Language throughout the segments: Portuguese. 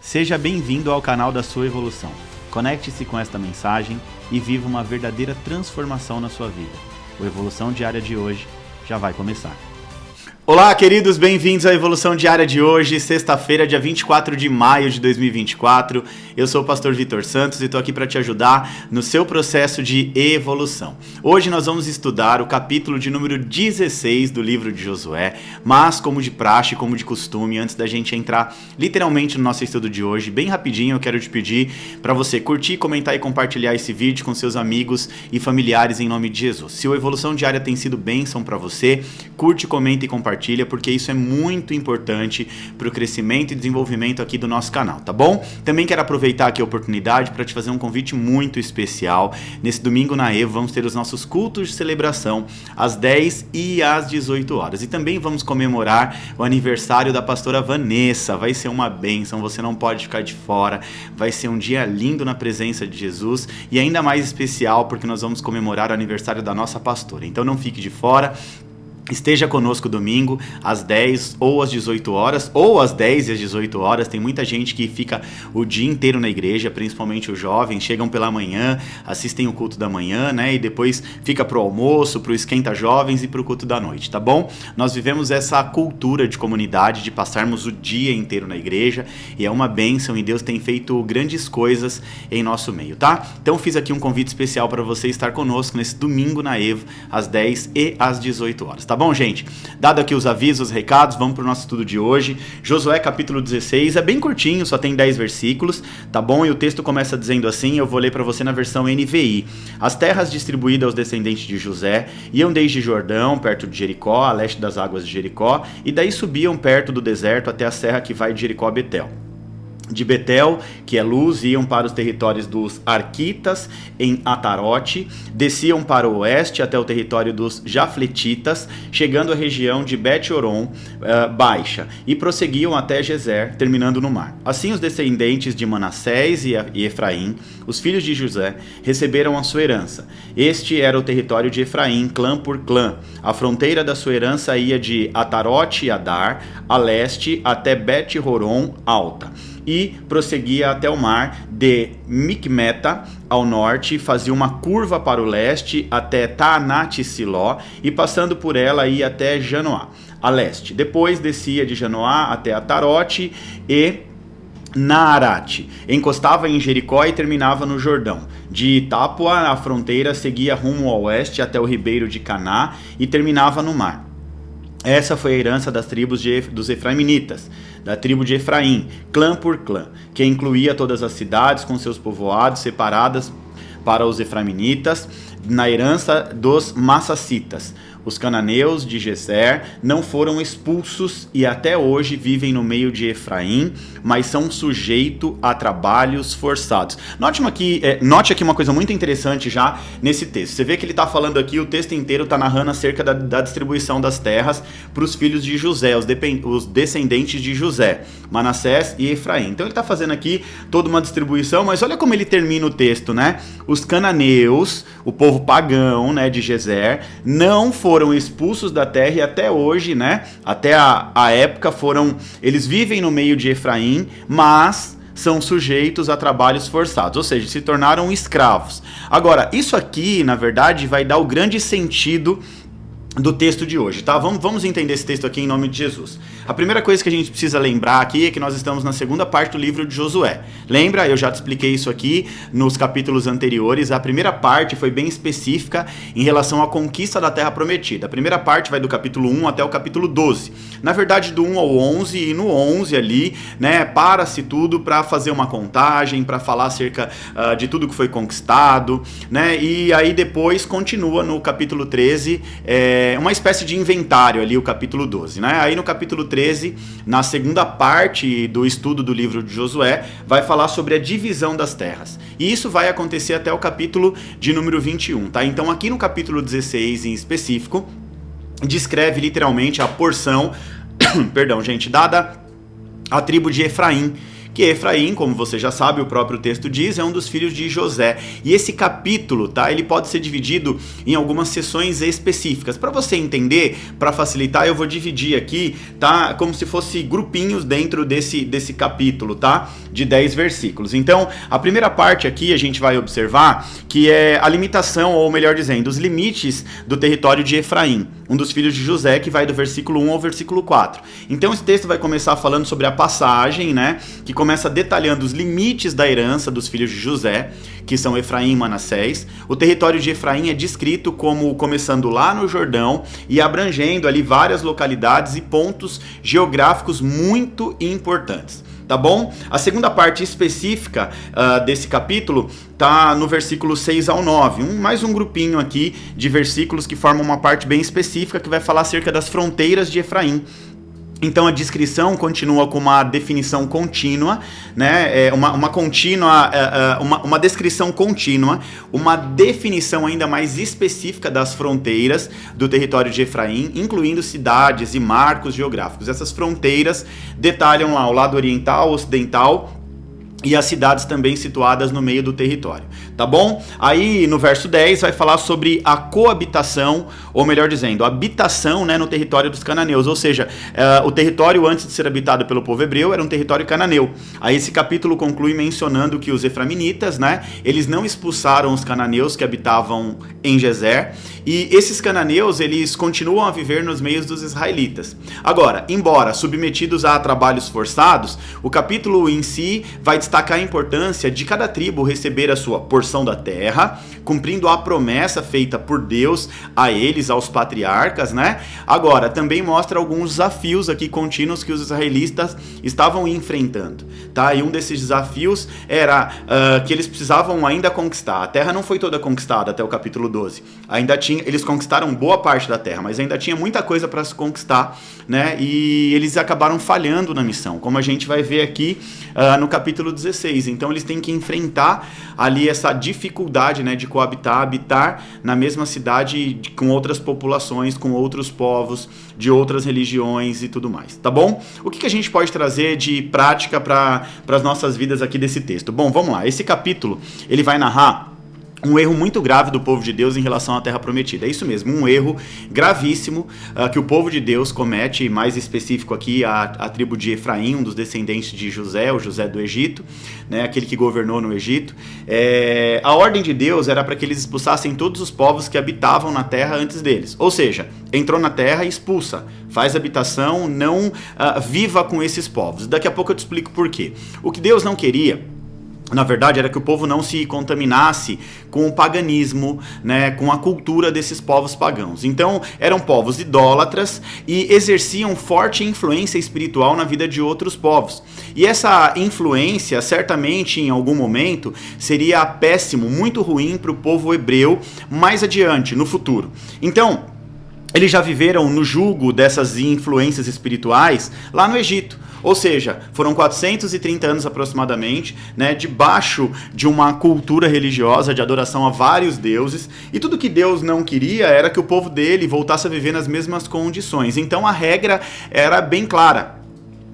Seja bem-vindo ao canal da sua evolução. Conecte-se com esta mensagem e viva uma verdadeira transformação na sua vida. O Evolução Diária de hoje já vai começar. Olá, queridos, bem-vindos à Evolução Diária de hoje, sexta-feira, dia 24 de maio de 2024. Eu sou o pastor Vitor Santos e estou aqui para te ajudar no seu processo de evolução. Hoje nós vamos estudar o capítulo de número 16 do livro de Josué, mas como de praxe, como de costume, antes da gente entrar literalmente no nosso estudo de hoje, bem rapidinho eu quero te pedir para você curtir, comentar e compartilhar esse vídeo com seus amigos e familiares em nome de Jesus. Se o Evolução Diária tem sido bênção para você, curte, comenta e compartilha, porque isso é muito importante para o crescimento e desenvolvimento aqui do nosso canal, tá bom? Também quero aproveitar aqui a oportunidade para te fazer um convite muito especial. Nesse domingo na Evo vamos ter os nossos cultos de celebração às 10 e às 18 horas. E também vamos comemorar o aniversário da pastora Vanessa. Vai ser uma bênção, você não pode ficar de fora. Vai ser um dia lindo na presença de Jesus e ainda mais especial porque nós vamos comemorar o aniversário da nossa pastora. Então não fique de fora. Esteja conosco domingo às 10 ou às 18 horas, ou às 10 e às 18 horas. Tem muita gente que fica o dia inteiro na igreja, principalmente os jovens, chegam pela manhã, assistem o culto da manhã, né? E depois fica pro almoço, pro esquenta jovens e pro culto da noite, tá bom? Nós vivemos essa cultura de comunidade, de passarmos o dia inteiro na igreja, e é uma bênção, e Deus tem feito grandes coisas em nosso meio, tá? Então fiz aqui um convite especial para você estar conosco nesse domingo na Evo, às 10 e às 18 horas, tá bom, gente? Dado aqui os avisos, os recados, vamos para o nosso estudo de hoje. Josué capítulo 16, é bem curtinho, só tem 10 versículos, tá bom? E o texto começa dizendo assim, eu vou ler para você na versão NVI. As terras distribuídas aos descendentes de José iam desde Jordão, perto de Jericó, a leste das águas de Jericó, e daí subiam perto do deserto até a serra que vai de Jericó a Betel. De Betel, que é Luz, iam para os territórios dos Arquitas em Atarote, desciam para o oeste até o território dos Jafletitas, chegando à região de Bet-Horon Baixa, e prosseguiam até Gezer, terminando no mar. Assim os descendentes de Manassés e Efraim, os filhos de José, receberam a sua herança. Este era o território de Efraim, clã por clã. A fronteira da sua herança ia de Atarote e Adar, a leste, até Bet-Horon Alta, e prosseguia até o mar de Micmeta, ao norte, fazia uma curva para o leste até Taanat-Siló, e passando por ela ia até Janoá, a leste. Depois descia de Janoá até Atarote e Naarate, encostava em Jericó e terminava no Jordão. De Itápua, a fronteira seguia rumo ao oeste até o ribeiro de Caná e terminava no mar. Essa foi a herança das tribos dos Efraimitas, da tribo de Efraim, clã por clã, que incluía todas as cidades com seus povoados separadas para os Efraimitas, na herança dos Massacitas. Os cananeus de Gezer não foram expulsos e até hoje vivem no meio de Efraim, mas são sujeitos a trabalhos forçados. Note aqui uma coisa muito interessante já nesse texto. Você vê que ele está falando aqui, o texto inteiro está narrando acerca da distribuição das terras para os filhos de José, os descendentes de José, Manassés e Efraim. Então ele está fazendo aqui toda uma distribuição, mas olha como ele termina o texto, né? Os cananeus, o povo pagão, né, de Gezer, não foram expulsos da terra e até hoje, né, até a época eles vivem no meio de Efraim, mas são sujeitos a trabalhos forçados, ou seja, se tornaram escravos. Agora, isso aqui, na verdade, vai dar o grande sentido do texto de hoje, tá? Vamos entender esse texto aqui em nome de Jesus. A primeira coisa que a gente precisa lembrar aqui é que nós estamos na segunda parte do livro de Josué. Lembra? Eu já te expliquei isso aqui nos capítulos anteriores. A primeira parte foi bem específica em relação à conquista da Terra Prometida. A primeira parte vai do capítulo 1 até o capítulo 12. Na verdade, do 1 ao 11, e no 11 ali, né, para-se tudo para fazer uma contagem, para falar acerca de tudo que foi conquistado, né? E aí depois continua no capítulo 13, uma espécie de inventário ali, o capítulo 12, né? Aí no capítulo 13, na segunda parte do estudo do livro de Josué, vai falar sobre a divisão das terras. E isso vai acontecer até o capítulo de número 21, tá? Então aqui no capítulo 16 em específico, descreve literalmente a porção, perdão, gente, dada à tribo de Efraim, que Efraim, como você já sabe, o próprio texto diz, é um dos filhos de José. E esse capítulo, tá, ele pode ser dividido em algumas seções específicas. Para você entender, para facilitar, eu vou dividir aqui, tá, como se fosse grupinhos dentro desse capítulo, tá, de 10 versículos. Então, a primeira parte aqui a gente vai observar que é a limitação, ou melhor dizendo, os limites do território de Efraim, um dos filhos de José, que vai do versículo 1 ao versículo 4. Então esse texto vai começar falando sobre a passagem, né, que começa detalhando os limites da herança dos filhos de José, que são Efraim e Manassés. O território de Efraim é descrito como começando lá no Jordão e abrangendo ali várias localidades e pontos geográficos muito importantes. Tá bom? A segunda parte específica desse capítulo tá no versículo 6 ao 9. Mais um grupinho aqui de versículos que formam uma parte bem específica que vai falar acerca das fronteiras de Efraim. Então a descrição continua com uma definição contínua, né? Uma descrição contínua, uma definição ainda mais específica das fronteiras do território de Efraim, incluindo cidades e marcos geográficos. Essas fronteiras detalham lá o lado oriental, ocidental e as cidades também situadas no meio do território, tá bom? Aí no verso 10 vai falar sobre a coabitação, ou melhor dizendo, a habitação, né, no território dos cananeus, ou seja, o território antes de ser habitado pelo povo hebreu era um território cananeu. Aí esse capítulo conclui mencionando que os efraimitas, né, eles não expulsaram os cananeus que habitavam em Gezer, e esses cananeus, eles continuam a viver nos meios dos israelitas. Agora, embora submetidos a trabalhos forçados, o capítulo em si vai destacar a importância de cada tribo receber a sua porção da terra, cumprindo a promessa feita por Deus a eles, aos patriarcas, né? Agora, também mostra alguns desafios aqui contínuos que os israelitas estavam enfrentando, tá? E um desses desafios era que eles precisavam ainda conquistar. A terra não foi toda conquistada até o capítulo 12. Eles conquistaram boa parte da terra, mas ainda tinha muita coisa para se conquistar, né? E eles acabaram falhando na missão, como a gente vai ver aqui no capítulo 16. Então eles têm que enfrentar ali essa dificuldade, né, de habitar na mesma cidade com outras populações, com outros povos, de outras religiões e tudo mais, tá bom? O que a gente pode trazer de prática para as nossas vidas aqui desse texto? Bom, vamos lá. Esse capítulo, ele vai narrar um erro muito grave do povo de Deus em relação à Terra Prometida. É isso mesmo, um erro gravíssimo que o povo de Deus comete, mais específico aqui a tribo de Efraim, um dos descendentes de José, o José do Egito, né, aquele que governou no Egito. A ordem de Deus era para que eles expulsassem todos os povos que habitavam na terra antes deles. Ou seja, entrou na terra e expulsa, faz habitação, não viva com esses povos. Daqui a pouco eu te explico por quê. O que Deus não queria, na verdade, era que o povo não se contaminasse com o paganismo, né, com a cultura desses povos pagãos. Então, eram povos idólatras e exerciam forte influência espiritual na vida de outros povos. E essa influência, certamente, em algum momento, seria péssimo, muito ruim para o povo hebreu mais adiante, no futuro. Então, eles já viveram no jugo dessas influências espirituais lá no Egito. Ou seja, foram 430 anos aproximadamente, né, debaixo de uma cultura religiosa de adoração a vários deuses, e tudo que Deus não queria era que o povo dele voltasse a viver nas mesmas condições. Então a regra era bem clara: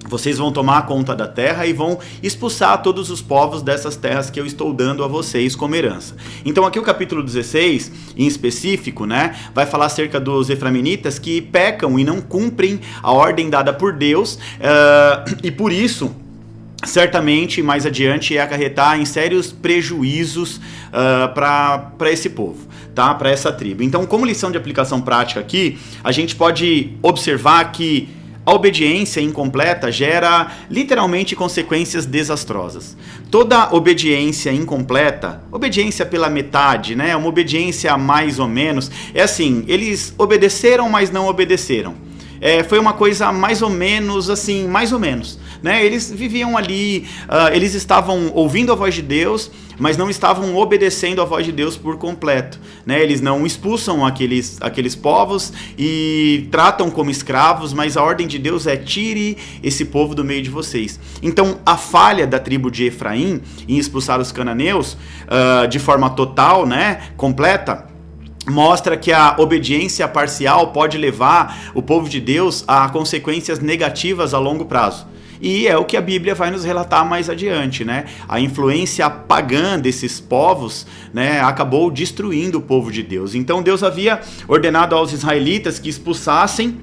vocês vão tomar conta da terra e vão expulsar todos os povos dessas terras que eu estou dando a vocês como herança. Então aqui o capítulo 16, em específico, né, vai falar acerca dos efraimitas que pecam e não cumprem a ordem dada por Deus, e por isso, certamente, mais adiante, acarretar em sérios prejuízos para esse povo, tá? Para essa tribo. Então, como lição de aplicação prática aqui, a gente pode observar que a obediência incompleta gera literalmente consequências desastrosas. Toda obediência incompleta, obediência pela metade, né? Uma obediência mais ou menos, é assim, eles obedeceram, mas não obedeceram. Foi uma coisa mais ou menos assim, mais ou menos, né? Eles viviam ali, eles estavam ouvindo a voz de Deus, mas não estavam obedecendo a voz de Deus por completo, né? Eles não expulsam aqueles povos e tratam como escravos, mas a ordem de Deus é: tire esse povo do meio de vocês. Então a falha da tribo de Efraim em expulsar os cananeus de forma total, né, completa, mostra que a obediência parcial pode levar o povo de Deus a consequências negativas a longo prazo. e é o que a Bíblia vai nos relatar mais adiante, né? A influência pagã desses povos, né, acabou destruindo o povo de Deus. Então Deus havia ordenado aos israelitas que expulsassem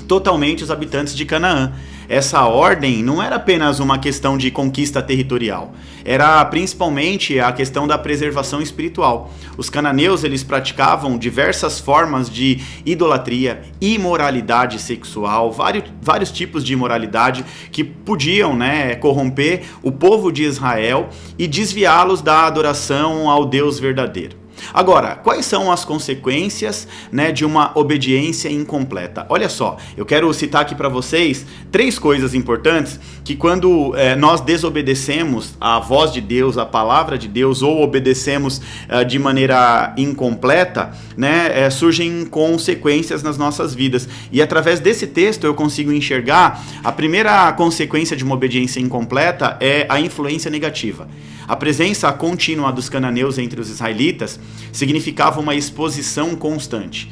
totalmente os habitantes de Canaã. Essa ordem não era apenas uma questão de conquista territorial, era principalmente a questão da preservação espiritual. Os cananeus, eles praticavam diversas formas de idolatria, imoralidade sexual, vários tipos de imoralidade que podiam, né, corromper o povo de Israel e desviá-los da adoração ao Deus verdadeiro. Agora, quais são as consequências, né, de uma obediência incompleta? Olha só, eu quero citar aqui para vocês 3 coisas importantes que quando nós desobedecemos a voz de Deus, a palavra de Deus, ou obedecemos de maneira incompleta, né, surgem consequências nas nossas vidas. E através desse texto eu consigo enxergar a primeira consequência de uma obediência incompleta é a influência negativa. A presença contínua dos cananeus entre os israelitas significava uma exposição constante.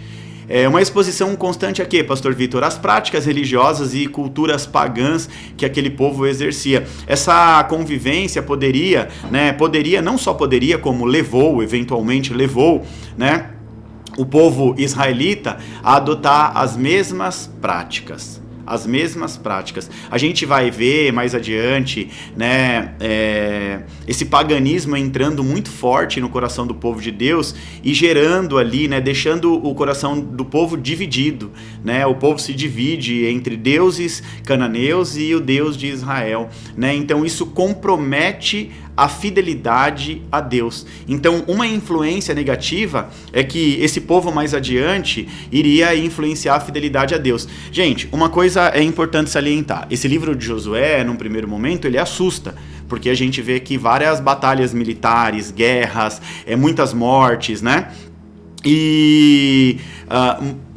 Uma exposição constante a quê, Pastor Vitor? As práticas religiosas e culturas pagãs que aquele povo exercia. Essa convivência poderia, não só poderia, como eventualmente levou, né, o povo israelita a adotar as mesmas práticas. A gente vai ver mais adiante, né, esse paganismo entrando muito forte no coração do povo de Deus e gerando ali, né, deixando o coração do povo dividido, né? O povo se divide entre deuses cananeus e o Deus de Israel, né? Então isso compromete a fidelidade a Deus. Então, uma influência negativa é que esse povo mais adiante iria influenciar a fidelidade a Deus. Gente, uma coisa é importante salientar. Esse livro de Josué, num primeiro momento, ele assusta, porque a gente vê que várias batalhas militares, guerras, muitas mortes, né? E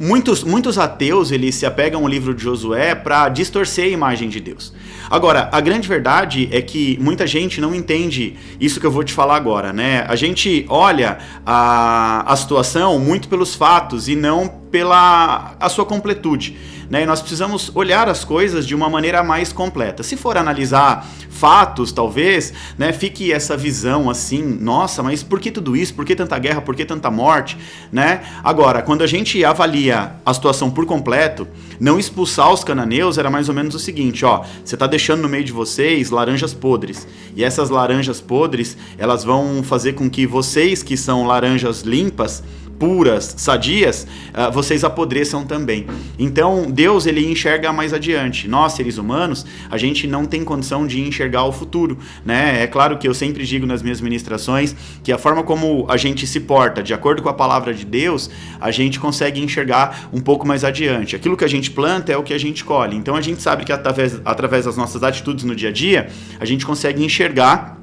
muitos ateus, eles se apegam ao livro de Josué para distorcer a imagem de Deus. Agora, a grande verdade é que muita gente não entende isso que eu vou te falar agora, né? A gente olha a situação muito pelos fatos e não pela a sua completude, né? E nós precisamos olhar as coisas de uma maneira mais completa. Se for analisar fatos, talvez, né, fique essa visão assim, nossa, mas por que tudo isso? Por que tanta guerra? Por que tanta morte? Né? Agora, quando a gente avalia a situação por completo, não expulsar os cananeus era mais ou menos o seguinte, ó, você está deixando no meio de vocês laranjas podres, e essas laranjas podres, elas vão fazer com que vocês que são laranjas limpas, puras, sadias, vocês apodreçam também. Então, Deus, ele enxerga mais adiante. Nós, seres humanos, a gente não tem condição de enxergar o futuro, né? É claro que eu sempre digo nas minhas ministrações que a forma como a gente se porta, de acordo com a palavra de Deus, a gente consegue enxergar um pouco mais adiante. Aquilo que a gente planta é o que a gente colhe. Então, a gente sabe que através das nossas atitudes no dia a dia, a gente consegue enxergar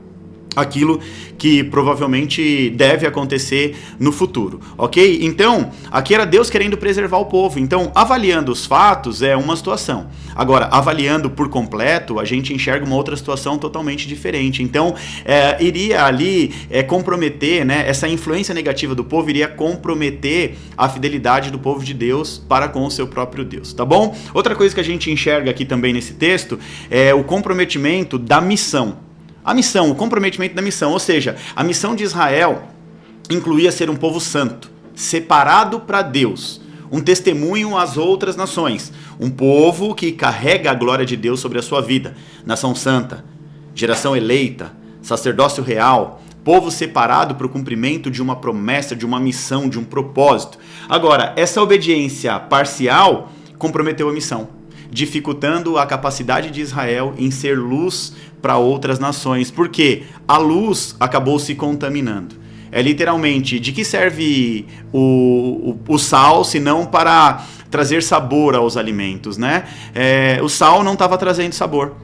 aquilo que provavelmente deve acontecer no futuro, ok? Então, aqui era Deus querendo preservar o povo. Então, avaliando os fatos é uma situação. Agora, avaliando por completo, a gente enxerga uma outra situação totalmente diferente. Então, iria ali comprometer, né? Essa influência negativa do povo iria comprometer a fidelidade do povo de Deus para com o seu próprio Deus, tá bom? Outra coisa que a gente enxerga aqui também nesse texto é o comprometimento da missão. A missão, o comprometimento da missão, ou seja, a missão de Israel incluía ser um povo santo, separado para Deus, um testemunho às outras nações, um povo que carrega a glória de Deus sobre a sua vida, nação santa, geração eleita, sacerdócio real, povo separado para o cumprimento de uma promessa, de uma missão, de um propósito. Agora, essa obediência parcial comprometeu a missão, dificultando a capacidade de Israel em ser luz para outras nações, porque a luz acabou se contaminando. Literalmente, de que serve o sal, se não para trazer sabor aos alimentos, né? O sal não estava trazendo sabor,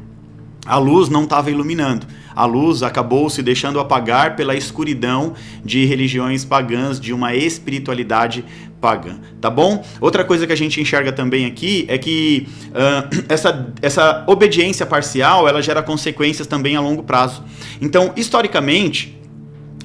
a luz não estava iluminando. A luz acabou se deixando apagar pela escuridão de religiões pagãs, de uma espiritualidade pagã, tá bom? Outra coisa que a gente enxerga também aqui é que essa obediência parcial, ela gera consequências também a longo prazo. Então, historicamente,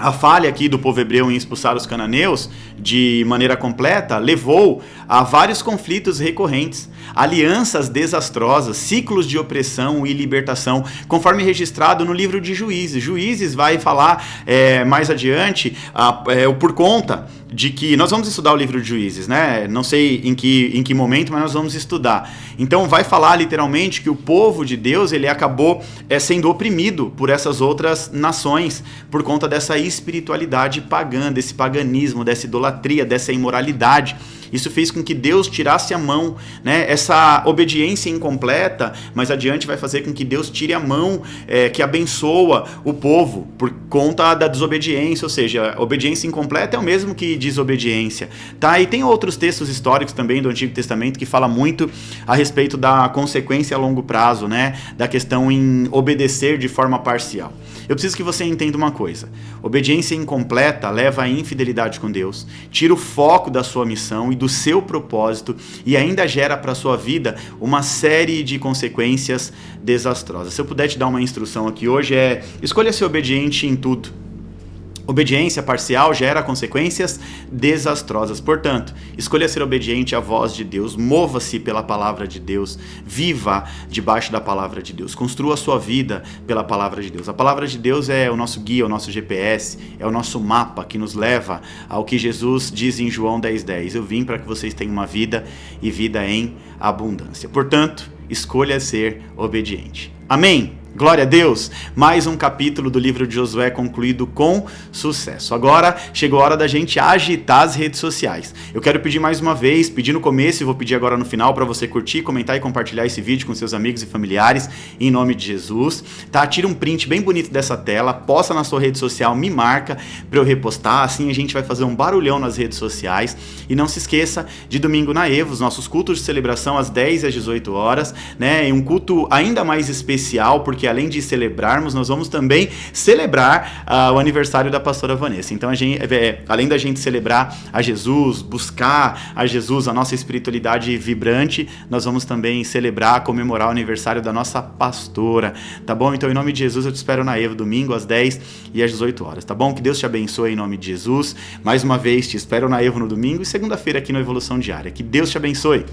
A falha aqui do povo hebreu em expulsar os cananeus de maneira completa levou a vários conflitos recorrentes, alianças desastrosas, ciclos de opressão e libertação, conforme registrado no livro de Juízes. Juízes vai falar mais adiante por conta de que nós vamos estudar o livro de Juízes, né? Não sei em que momento, mas nós vamos estudar. Então vai falar literalmente que o povo de Deus ele acabou sendo oprimido por essas outras nações por conta dessa espiritualidade pagã, desse paganismo, dessa idolatria, dessa imoralidade. Isso fez com que Deus tirasse a mão, né? Essa obediência incompleta, mais adiante vai fazer com que Deus tire a mão que abençoa o povo por conta da desobediência, ou seja, obediência incompleta é o mesmo que desobediência, tá? E tem outros textos históricos também do Antigo Testamento que fala muito a respeito da consequência a longo prazo, né? Da questão em obedecer de forma parcial. Eu preciso que você entenda uma coisa: obediência incompleta leva à infidelidade com Deus, tira o foco da sua missão e do seu propósito e ainda gera para a sua vida uma série de consequências desastrosas. Se eu puder te dar uma instrução aqui hoje escolha ser obediente em tudo. Obediência parcial gera consequências desastrosas. Portanto, escolha ser obediente à voz de Deus, mova-se pela palavra de Deus, viva debaixo da palavra de Deus, construa a sua vida pela palavra de Deus. A palavra de Deus é o nosso guia, o nosso GPS, é o nosso mapa que nos leva ao que Jesus diz em João 10:10. Eu vim para que vocês tenham uma vida e vida em abundância. Portanto, escolha ser obediente. Amém? Glória a Deus! Mais um capítulo do livro de Josué concluído com sucesso. Agora chegou a hora da gente agitar as redes sociais. Eu quero pedir mais uma vez, pedi no começo e vou pedir agora no final para você curtir, comentar e compartilhar esse vídeo com seus amigos e familiares, em nome de Jesus. Tá? Tira um print bem bonito dessa tela, posta na sua rede social, me marca para eu repostar, assim a gente vai fazer um barulhão nas redes sociais. E não se esqueça de domingo na EVA, os nossos cultos de celebração às 10 e às 18 horas, né? E um culto ainda mais especial, porque além de celebrarmos, nós vamos também celebrar o aniversário da pastora Vanessa. Então, além da gente celebrar a Jesus, buscar a Jesus, a nossa espiritualidade vibrante, nós vamos também celebrar, comemorar o aniversário da nossa pastora, tá bom? Então, em nome de Jesus, eu te espero na EVA, domingo às 10 e às 18 horas, tá bom? Que Deus te abençoe em nome de Jesus. Mais uma vez, te espero na EVA no domingo e segunda-feira aqui no Evolução Diária. Que Deus te abençoe.